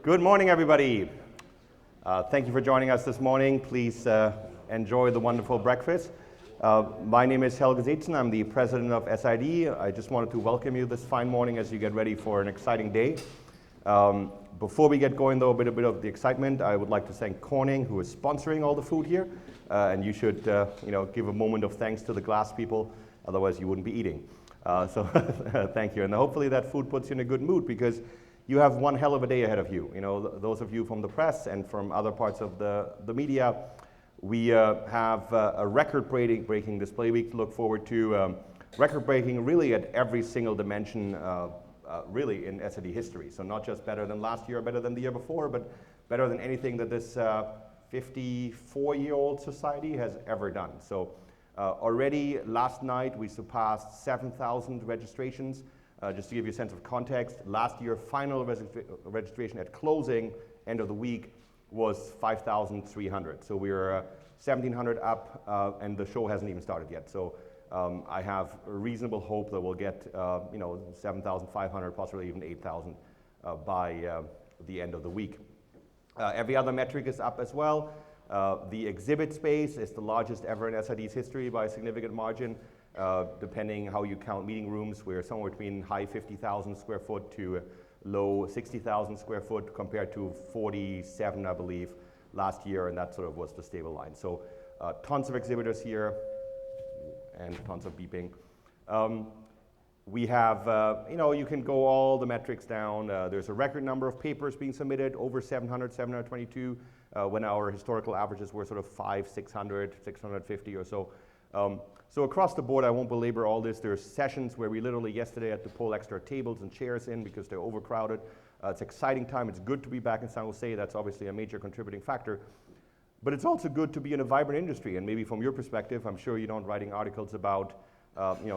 Good morning, everybody. Thank you for joining us this morning. Please enjoy the wonderful breakfast. My name is Helge Zetzen. I'm the president of SID. I just wanted to welcome you this fine morning as you get ready for an exciting day. Before we get going, though, a bit of the excitement, I would like to thank Corning, who is sponsoring all the food here. And you should, give a moment of thanks to the glass people. Otherwise, you wouldn't be eating. So thank you. And hopefully that food puts you in a good mood, because you have one hell of a day ahead of you. You know, those of you from the press and from other parts of the media, we have a record-breaking display week to look forward to. Record-breaking really at every single dimension, really in SID history. So not just better than last year or better than the year before, but better than anything that this 54-year-old society has ever done. So already last night we surpassed 7,000 registrations. Just to give you a sense of context, last year final registration at closing, end of the week, was 5,300. So we're 1,700 up, and the show hasn't even started yet. So I have a reasonable hope that we'll get 7,500, possibly even 8,000 by the end of the week. Every other metric is up as well. The exhibit space is the largest ever in SID's history by a significant margin. Depending how you count meeting rooms, we're somewhere between high 50,000 square foot to low 60,000 square foot, compared to 47, I believe, last year, and that sort of was the stable line. So tons of exhibitors here, and tons of beeping. We have, you can go all the metrics down. There's a record number of papers being submitted, over 700, 722, when our historical averages were sort of 500, 600, 650 or so. So across the board, I won't belabor all this. There's sessions where we literally yesterday had to pull extra tables and chairs in because they're overcrowded. It's an exciting time. It's good to be back in San Jose. That's obviously a major contributing factor. But it's also good to be in a vibrant industry. And maybe from your perspective, I'm sure you don't writing articles about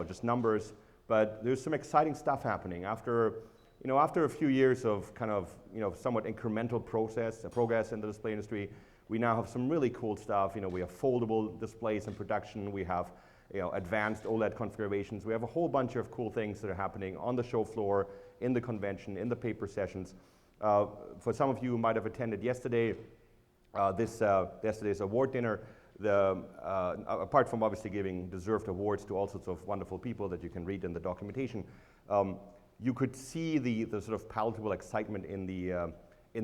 just numbers, but there's some exciting stuff happening. After a few years of kind of somewhat incremental progress in the display industry, we now have some really cool stuff. We have foldable displays in production. We have advanced OLED configurations. We have a whole bunch of cool things that are happening on the show floor, in the convention, in the paper sessions. For some of you who might have attended yesterday, yesterday's award dinner, apart from obviously giving deserved awards to all sorts of wonderful people that you can read in the documentation, you could see the sort of palatable excitement in the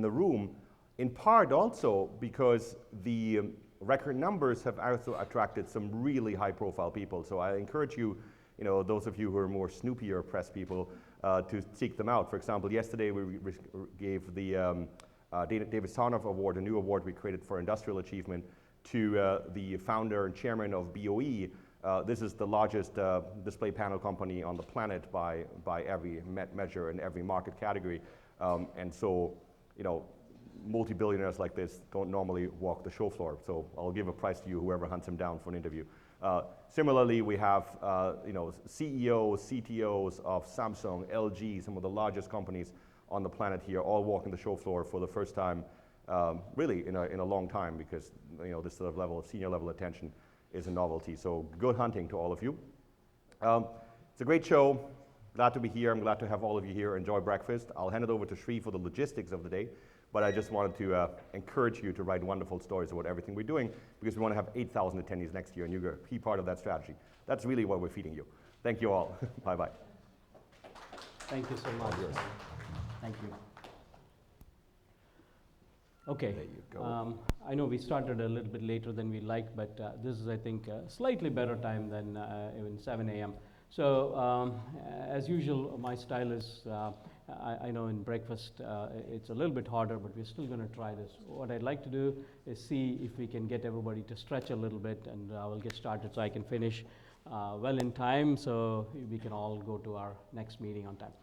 room, in part also because the record numbers have also attracted some really high-profile people. So I encourage you, those of you who are more snoopier press people, to seek them out. For example, yesterday we gave the David Sarnoff Award, a new award we created for industrial achievement, to the founder and chairman of BOE. This is the largest display panel company on the planet by every measure in every market category. And so, multi-billionaires like this don't normally walk the show floor. So I'll give a prize to you, whoever hunts him down for an interview. Similarly, we have CEOs, CTOs of Samsung, LG, some of the largest companies on the planet here, all walking the show floor for the first time, really in a long time, because this sort of level of senior level attention is a novelty. So good hunting to all of you. It's a great show. Glad to be here. I'm glad to have all of you here. Enjoy breakfast. I'll hand it over to Sri for the logistics of the day, but I just wanted to encourage you to write wonderful stories about everything we're doing, because we want to have 8,000 attendees next year, and you're a key part of that strategy. That's really what we're feeding you. Thank you all. Bye-bye. Thank you so much. Thank you. Okay. There you go. I know we started a little bit later than we like, but this is, I think, a slightly better time than even 7 a.m. So, as usual, my style is, I know in breakfast it's a little bit harder, but we're still going to try this. What I'd like to do is see if we can get everybody to stretch a little bit, and we'll get started so I can finish well in time, so we can all go to our next meeting on time.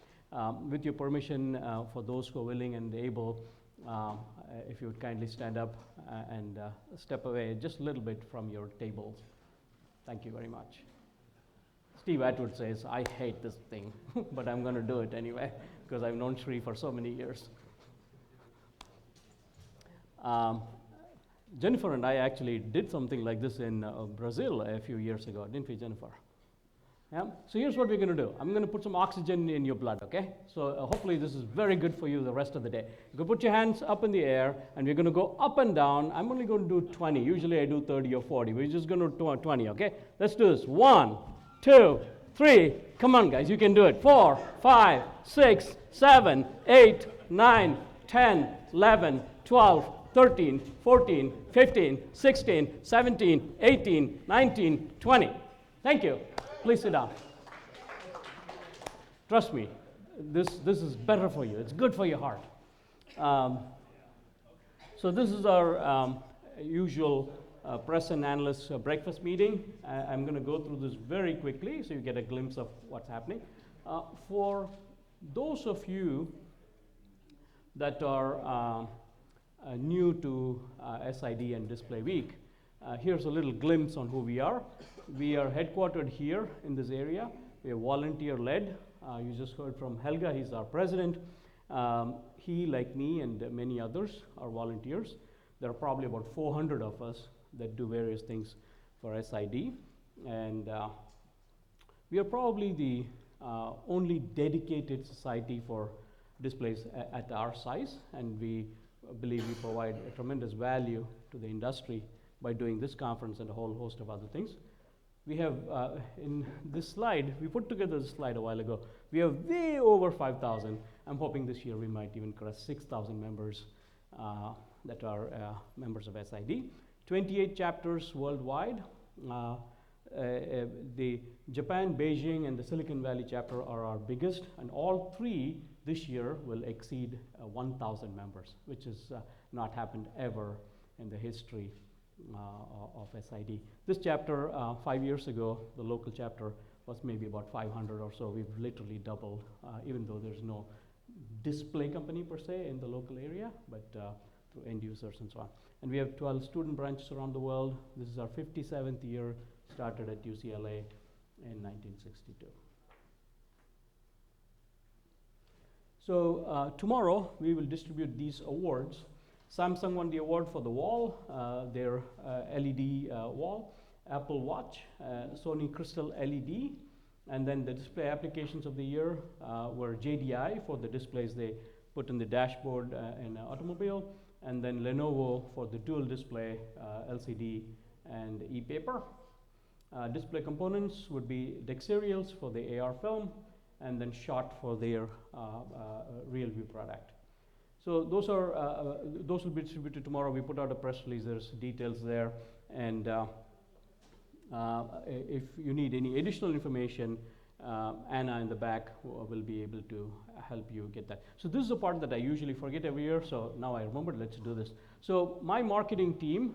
With your permission, for those who are willing and able, if you would kindly stand up and step away just a little bit from your tables. Thank you very much. Steve Atwood says, I hate this thing, but I'm going to do it anyway, because I've known Sri for so many years. Jennifer and I actually did something like this in Brazil a few years ago, didn't we, Jennifer? Yeah? So here's what we're going to do. I'm going to put some oxygen in your blood, okay? So hopefully this is very good for you the rest of the day. You can put your hands up in the air, and we're going to go up and down. I'm only going to do 20. Usually I do 30 or 40. We're just going to do 20, okay? Let's do this. 1, 2, 3. Come on, guys. You can do it. 4, 5, 6, 7, 8, 9, 10, 11, 12, 13, 14, 15, 16, 17, 18, 19, 20. Thank you. Please sit down. Trust me, this is better for you. It's good for your heart. So this is our usual press and analyst breakfast meeting. I'm going to go through this very quickly so you get a glimpse of what's happening. For those of you that are new to SID and Display Week, here's a little glimpse on who we are. We are headquartered here in this area. We are volunteer-led. You just heard from Helga. He's our president. He, like me and many others, are volunteers. There are probably about 400 of us that do various things for SID. And we are probably the only dedicated society for displays at our size. And we believe we provide a tremendous value to the industry by doing this conference and a whole host of other things. We have, in this slide, we put together this slide a while ago. We have way over 5,000. I'm hoping this year we might even cross 6,000 members that are members of SID. 28 chapters worldwide. The Japan, Beijing, and the Silicon Valley chapter are our biggest, and all three this year will exceed 1,000 members, which has not happened ever in the history of SID. This chapter, 5 years ago, the local chapter was maybe about 500 or so. We've literally doubled, even though there's no display company per se in the local area, but through end users and so on. And we have 12 student branches around the world. This is our 57th year, started at UCLA in 1962. So tomorrow we will distribute these awards. Samsung won the award for the wall, their LED wall, Apple Watch, Sony Crystal LED, and then the display applications of the year were JDI for the displays they put in the dashboard in an automobile, and then Lenovo for the dual display LCD and e-paper. Display components would be Dexerials for the AR film, and then Shot for their RealView product. So those will be distributed tomorrow. We put out a press release. There's details there, and if you need any additional information, Anna in the back will be able to help you get that. So this is a part that I usually forget every year. So now I remembered. Let's do this. So my marketing team.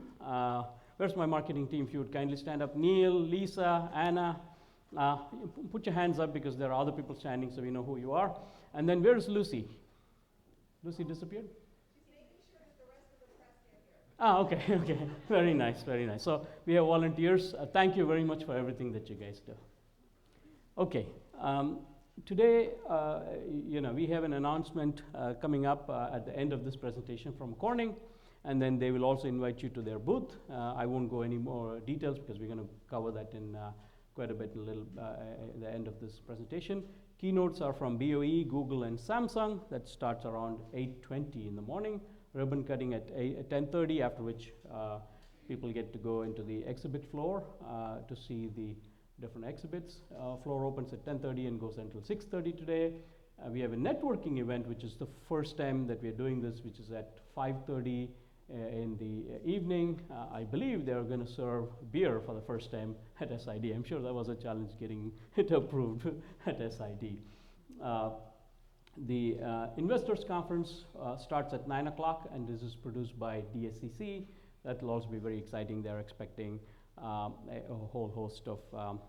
Where's my marketing team? If you would kindly stand up. Neil, Lisa, Anna. Put your hands up because there are other people standing, so we know who you are. And then where's Lucy? Lucy disappeared? She's making sure that the rest of the press get here. Okay. Very nice, very nice. So we have volunteers. Thank you very much for everything that you guys do. Okay. Today, we have an announcement coming up at the end of this presentation from Corning, and then they will also invite you to their booth. I won't go any more details because we're going to cover that in quite a bit at the end of this presentation. Keynotes are from BOE, Google, and Samsung. That starts around 8:20 in the morning. Ribbon cutting at 10:30, after which people get to go into the exhibit floor to see the different exhibits. Floor opens at 10:30 and goes until 6:30 today. We have a networking event, which is the first time that we are doing this, which is at 5:30 in the evening. I believe they are going to serve beer for the first time at SID. I'm sure that was a challenge getting it approved at SID. The Investors Conference starts at 9 o'clock, and this is produced by DSCC. That will also be very exciting. They're expecting a whole host of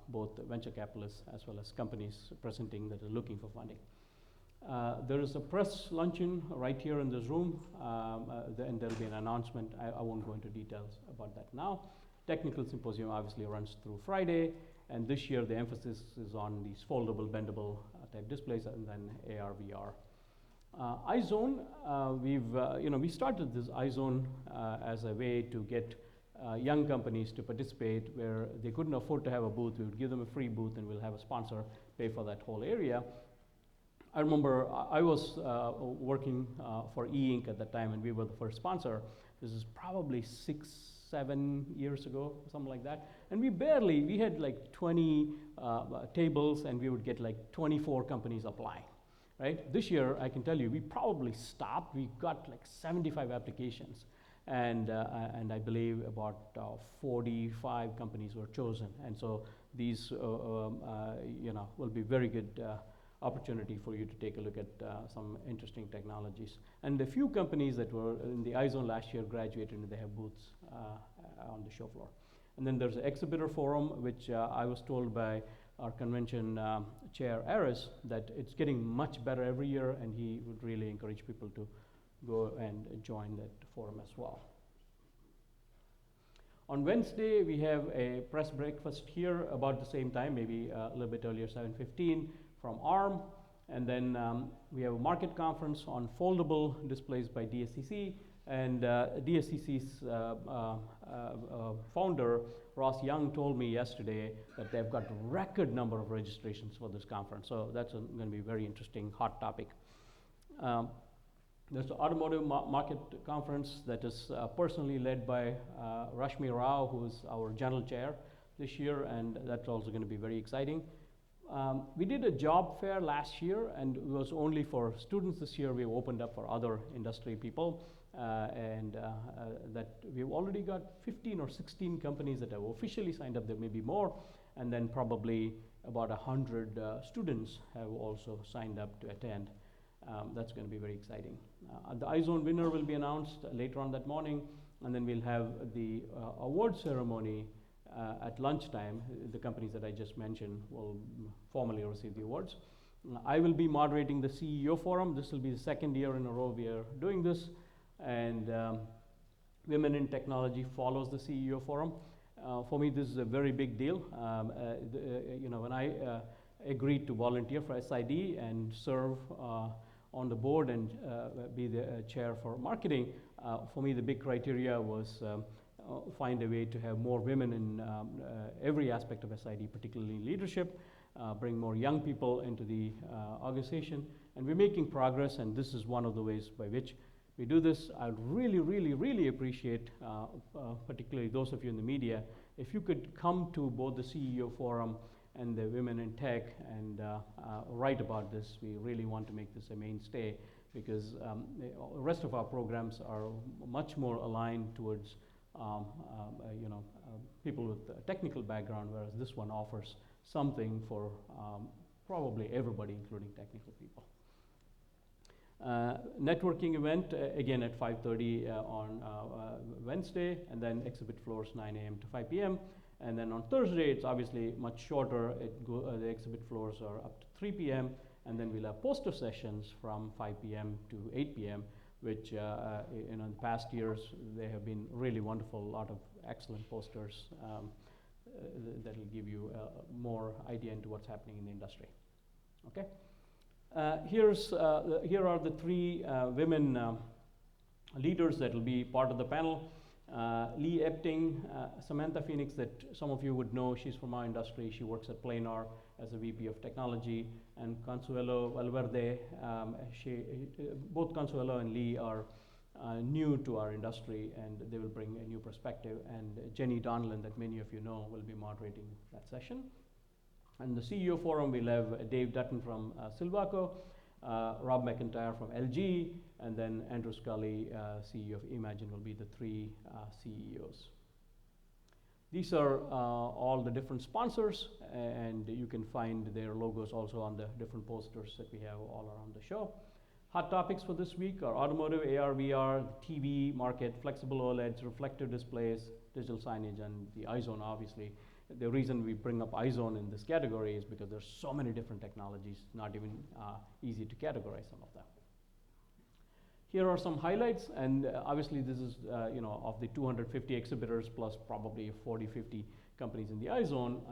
both venture capitalists as well as companies presenting that are looking for funding. There is a press luncheon right here in this room, and there'll be an announcement. I won't go into details about that now. Technical symposium obviously runs through Friday, and this year the emphasis is on these foldable, bendable type displays, and then AR, VR. iZone, we started this iZone as a way to get young companies to participate where they couldn't afford to have a booth. We would give them a free booth and we'll have a sponsor pay for that whole area. I remember I was working for E-Ink at that time, and we were the first sponsor. This is probably 6-7 years ago, something like that. And we had like 20 tables, and we would get like 24 companies applying, right? This year, I can tell you, we probably stopped. We got like 75 applications, and I believe about 45 companies were chosen. And so these, will be very good opportunity for you to take a look at some interesting technologies. And a few companies that were in the iZone last year graduated and they have booths on the show floor. And then there's an exhibitor forum, which I was told by our convention chair, Aris, that it's getting much better every year, and he would really encourage people to go and join that forum as well. On Wednesday, we have a press breakfast here about the same time, maybe a little bit earlier, 7:15. From ARM, and then we have a market conference on foldable displays by DSCC, and DSCC's founder, Ross Young, told me yesterday that they've got a record number of registrations for this conference, so that's going to be a very interesting, hot topic. There's the Automotive Market Conference that is personally led by Rashmi Rao, who is our general chair this year, and that's also going to be very exciting. We did a job fair last year, and it was only for students. This year we've opened up for other industry people, and that we've already got 15 or 16 companies that have officially signed up. There may be more, and then probably about 100 students have also signed up to attend. That's going to be very exciting. The iZone winner will be announced later on that morning, and then we'll have the award ceremony at lunchtime. The companies that I just mentioned will formally receive the awards. I will be moderating the CEO forum. This will be the second year in a row we are doing this, and Women in Technology follows the CEO forum. For me, this is a very big deal. When I agreed to volunteer for SID and serve on the board and be the chair for marketing, for me the big criteria was find a way to have more women in every aspect of SID, particularly leadership, bring more young people into the organization, and we're making progress, and this is one of the ways by which we do this. I'd really, really, really appreciate, particularly those of you in the media, if you could come to both the CEO forum and the Women in Tech and write about this. We really want to make this a mainstay, because the rest of our programs are much more aligned towards people with a technical background, whereas this one offers something for probably everybody, including technical people. Networking event, again at 5:30 on Wednesday, and then exhibit floors 9 a.m. to 5 p.m. And then on Thursday, it's obviously much shorter. The exhibit floors are up to 3 p.m., and then we'll have poster sessions from 5 p.m. to 8 p.m., which in the past years, they have been really wonderful, a lot of excellent posters that will give you more idea into what's happening in the industry. Okay. Here are the three women leaders that will be part of the panel. Lee Epting, Samantha Phoenix, that some of you would know, she's from our industry. She works at Planar as a VP of Technology, and Consuelo Valverde. Both Consuelo and Lee are new to our industry, and they will bring a new perspective. And Jenny Donlan, that many of you know, will be moderating that session. And the CEO forum, we'll have Dave Dutton from Silvaco, Rob McIntyre from LG, and then Andrew Scully, CEO of Imagine, will be the three CEOs. These are all the different sponsors, and you can find their logos also on the different posters that we have all around the show. Hot topics for this week are automotive, AR, VR, TV market, flexible OLEDs, reflective displays, digital signage, and the iZone, obviously. The reason we bring up iZone in this category is because there's so many different technologies, not even easy to categorize some of them. Here are some highlights, and obviously this is of the 250 exhibitors plus probably 40-50 companies in the iZone.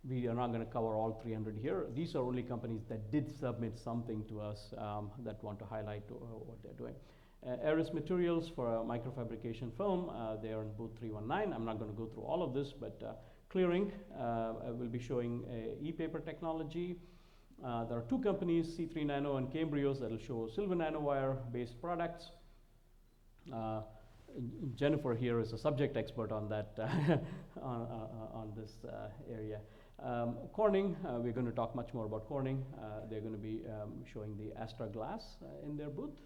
We are not going to cover all 300 here. These are only companies that did submit something to us that want to highlight what they're doing. Aris Materials for microfabrication film, they are in booth 319. I'm not going to go through all of this, but Clearing will be showing e-paper technology. There are two companies, C3 Nano and Cambrios, that will show silver nanowire based products. Jennifer here is a subject expert on that, on this area. Corning, we're going to talk much more about Corning. They're going to be showing the Astra glass in their booth.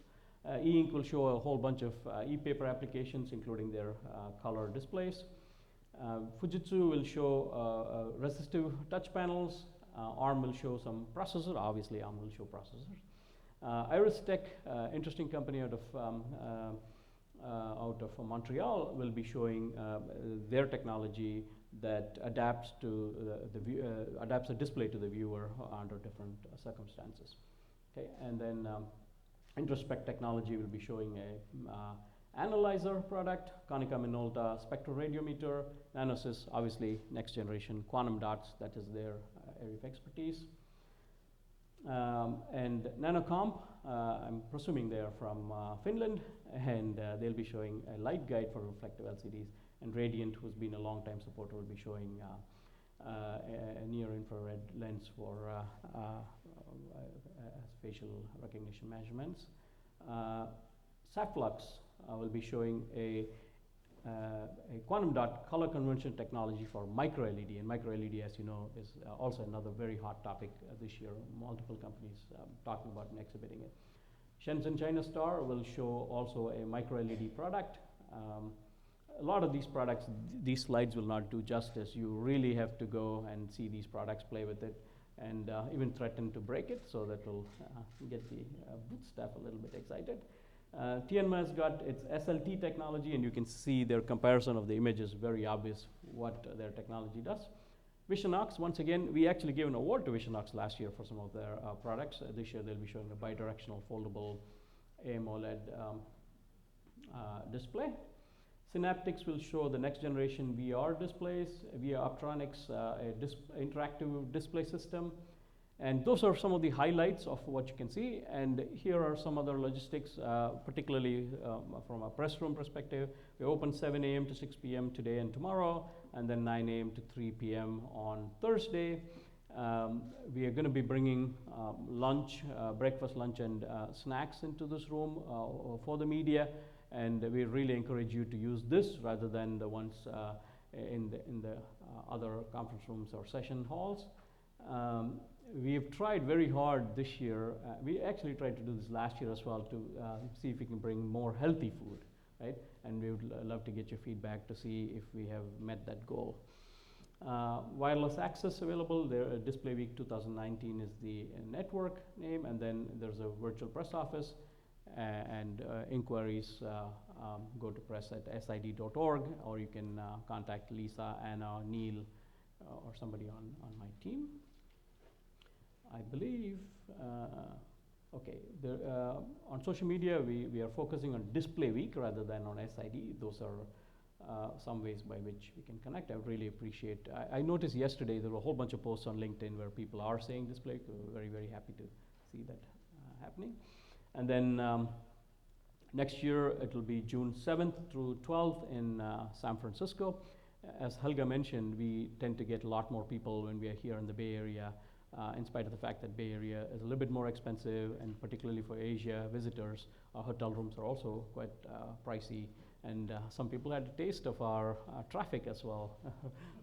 E-Ink will show a whole bunch of e-paper applications, including their color displays. Fujitsu will show resistive touch panels. ARM will show some processors. Obviously, ARM will show processors. Iris Tech, interesting company out of Montreal, will be showing their technology that adapts to adapts a display to the viewer under different circumstances. Okay, and then Introspect Technology will be showing a analyzer product, Konica Minolta spectroradiometer, Nanosys, obviously next generation quantum dots, that is their area of expertise. And Nanocomp, I'm presuming they are from Finland, and they'll be showing a light guide for reflective LCDs. And Radiant, who's been a long time supporter, will be showing a near infrared lens for facial recognition measurements. Sapflux will be showing a quantum dot color conversion technology for micro LED, and micro LED, as you know, is also another very hot topic this year. Multiple companies talking about and exhibiting it. Shenzhen China Star will show also a micro LED product. A lot of these products, these slides will not do justice. You really have to go and see these products, play with it, and even threaten to break it, so that will get the booth staff a little bit excited. Tianma has got its SLT technology, and you can see their comparison of the images, very obvious what their technology does. Visionox, once again, we actually gave an award to Visionox last year for some of their products. This year they'll be showing a bidirectional foldable AMOLED display. Synaptics will show the next generation VR displays, via Optronics, interactive display system. And those are some of the highlights of what you can see. And here are some other logistics, particularly from a press room perspective. We open 7 a.m. to 6 p.m. today and tomorrow, and then 9 a.m. to 3 p.m. on Thursday. We are going to be bringing lunch, breakfast, lunch, and snacks into this room for the media. And we really encourage you to use this rather than the ones in the other conference rooms or session halls. We've tried very hard this year. We actually tried to do this last year as well to see if we can bring more healthy food, right? And we would love to get your feedback to see if we have met that goal. Wireless access available. There, Display Week 2019 is the network name, and then there's a virtual press office. And inquiries go to press at sid.org, or you can contact Lisa, Anna, Neil, or somebody on my team. I believe, okay, on social media, we are focusing on Display Week rather than on SID. Those are some ways by which we can connect. I really appreciate. I noticed yesterday there were a whole bunch of posts on LinkedIn where people are saying Display Week. We're very, very happy to see that happening. And then next year, it will be June 7th through 12th in San Francisco. As Helga mentioned, we tend to get a lot more people when we are here in the Bay Area, in spite of the fact that Bay Area is a little bit more expensive, and particularly for Asia visitors, our hotel rooms are also quite pricey. And some people had a taste of our traffic as well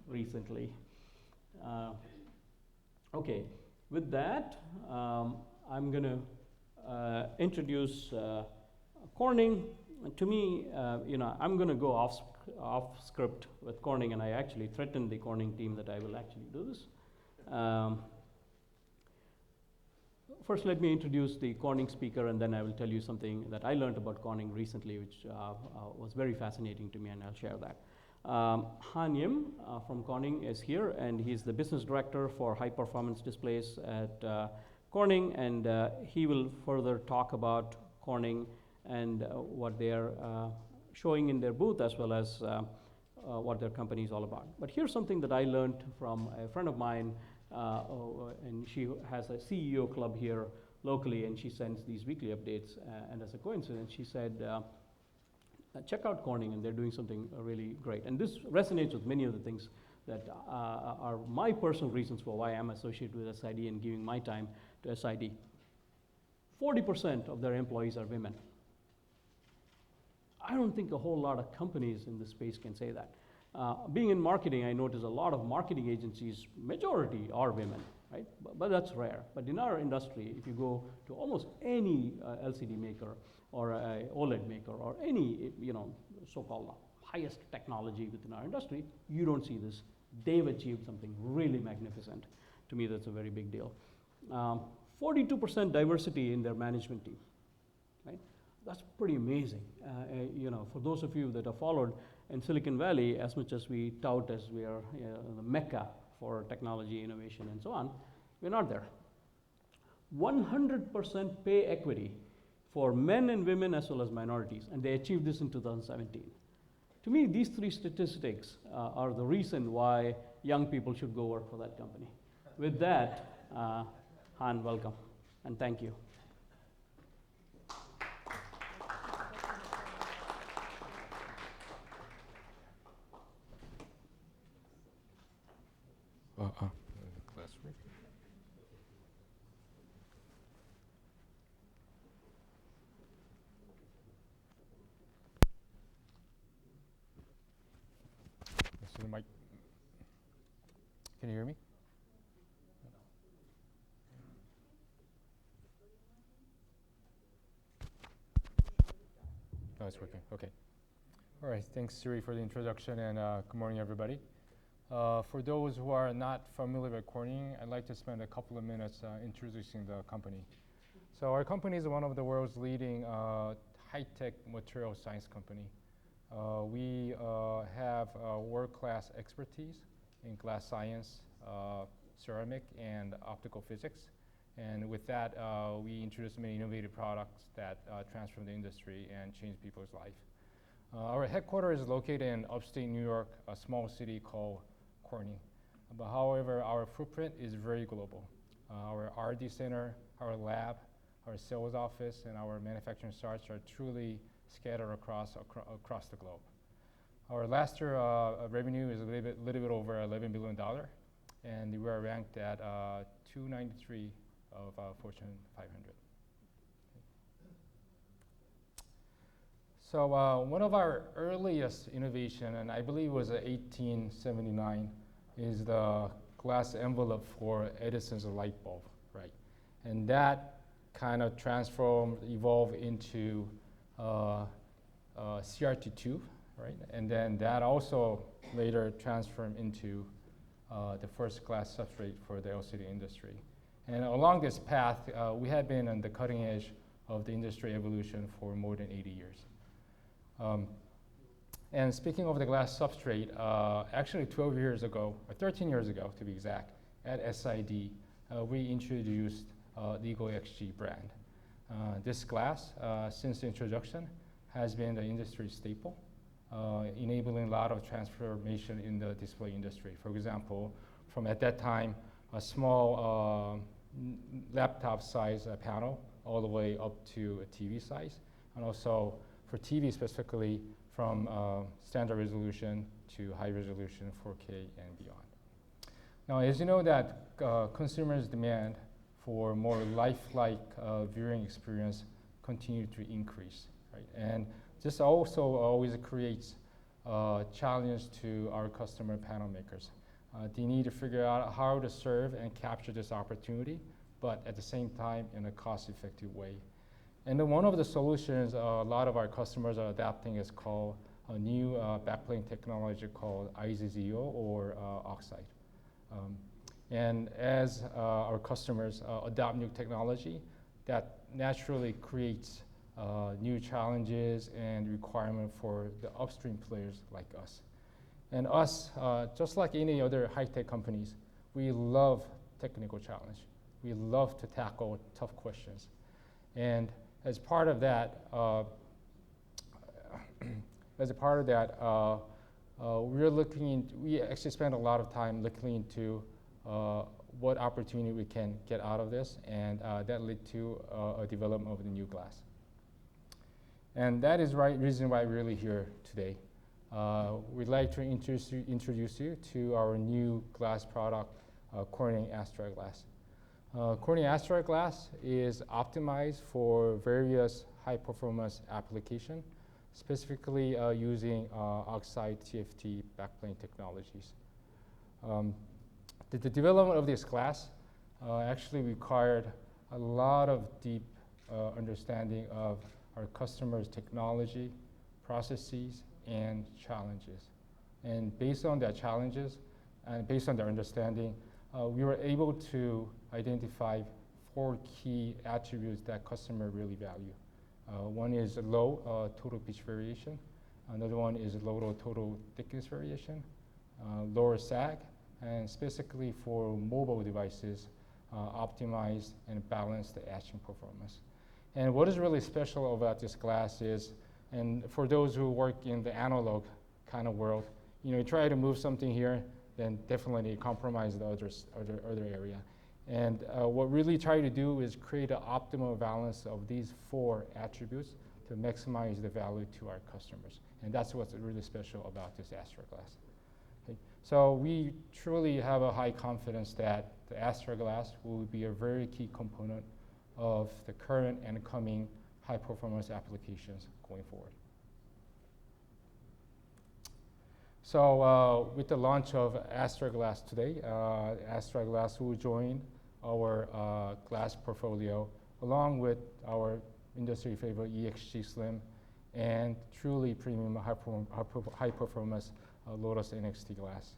recently. Okay, with that, I'm going to introduce Corning. To me, I'm going to go off script with Corning, and I actually threatened the Corning team that I will actually do this. First, let me introduce the Corning speaker, and then I will tell you something that I learned about Corning recently, which was very fascinating to me, and I'll share that. Han Yim from Corning is here, and he's the business director for high performance displays at Corning, and he will further talk about Corning and what they are showing in their booth, as well as what their company is all about. But here's something that I learned from a friend of mine, and she has a CEO club here locally, and she sends these weekly updates. And as a coincidence, she said, check out Corning, and they're doing something really great. And this resonates with many of the things that are my personal reasons for why I'm associated with SID and giving my time to SID. 40% of their employees are women. I don't think a whole lot of companies in this space can say that. Being in marketing, I notice a lot of marketing agencies, majority are women, right? But that's rare. But in our industry, if you go to almost any LCD maker or a OLED maker or any, so-called highest technology within our industry, you don't see this. They've achieved something really magnificent. To me, that's a very big deal. 42% diversity in their management team, right? That's pretty amazing. For those of you that have followed in Silicon Valley, as much as we tout as we are the mecca for technology, innovation, and so on, we're not there. 100% pay equity for men and women as well as minorities, and they achieved this in 2017. To me, these three statistics are the reason why young people should go work for that company. With that, Han, welcome, and thank you. So the mic. Can you hear me? Oh, it's working. Okay. All right. Thanks, Siri, for the introduction, and good morning, everybody. For those who are not familiar with Corning, I'd like to spend a couple of minutes introducing the company. So our company is one of the world's leading high-tech material science company. We have world-class expertise in glass science, ceramic, and optical physics. And with that, we introduce many innovative products that transform the industry and change people's life. Our headquarters is located in upstate New York, a small city called Corning. But however, our footprint is very global. Our R&D center, our lab, our sales office, and our manufacturing sites are truly scattered across the globe. Our last year revenue is a little bit over $11 billion, and we are ranked at 293 of Fortune 500. So one of our earliest innovation, and I believe it was 1879, is the glass envelope for Edison's light bulb, right? And that kind of evolved into CRT tube, right? And then that also later transformed into the first glass substrate for the LCD industry. And along this path, we had been on the cutting edge of the industry evolution for more than 80 years. And speaking of the glass substrate, actually 12 years ago, or 13 years ago to be exact, at SID, we introduced the Eagle XG brand. This glass, since the introduction, has been the industry staple, enabling a lot of transformation in the display industry. For example, from at that time, a small laptop size panel all the way up to a TV size, and also for TV specifically from standard resolution to high resolution 4K and beyond. Now, as you know that consumers' demand for more lifelike viewing experience continue to increase, right? And this also always creates a challenge to our customer panel makers. They need to figure out how to serve and capture this opportunity, but at the same time in a cost-effective way. And then one of the solutions a lot of our customers are adapting is called a new backplane technology called IZZO or oxide. And as our customers adopt new technology, that naturally creates new challenges and requirement for the upstream players like us. And us, just like any other high-tech companies, we love technical challenge. We love to tackle tough questions. And as part of that, we actually spend a lot of time looking into what opportunity we can get out of this, and that led to a development of the new glass. And that is reason why we're really here today. We'd like to introduce you to our new glass product, Corning Astra Glass. Corning Astra Glass is optimized for various high-performance application, specifically using oxide TFT backplane technologies. The development of this glass actually required a lot of deep understanding of our customers' technology, processes, and challenges. And based on their challenges and based on their understanding, we were able to identify 4 key attributes that customers really value. One is low total pitch variation. Another one is low total thickness variation, lower sag, and specifically for mobile devices, optimize and balance the etching performance. And what is really special about this glass is, and for those who work in the analog kind of world, you try to move something here, then definitely compromise the other area. And what really try to do is create an optimal balance of these 4 attributes to maximize the value to our customers. And that's what's really special about this Astra Glass. Okay. So we truly have a high confidence that the Astra Glass will be a very key component of the current and coming high performance applications going forward. So with the launch of Astra Glass today, Astra Glass will join our glass portfolio along with our industry favorite EXG Slim and truly premium high performance Lotus NXT glass.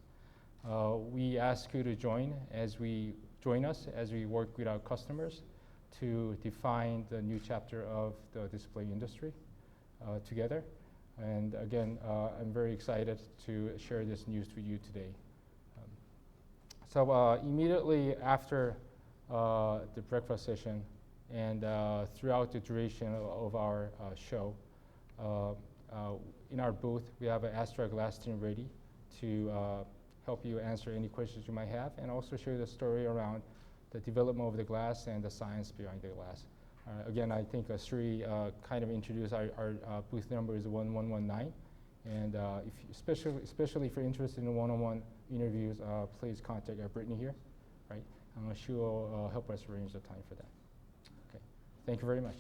We ask you to join us as we work with our customers to define the new chapter of the display industry together. And again, I'm very excited to share this news with you today. So immediately after the breakfast session and throughout the duration of our show, in our booth, we have an Astra Glass team ready to help you answer any questions you might have and also share the story around the development of the glass and the science behind the glass. Again, I think Sri kind of introduced our booth number is 1119. And especially if you're interested in one-on-one interviews, please contact Brittany here, right? She will help us arrange the time for that. Okay, thank you very much.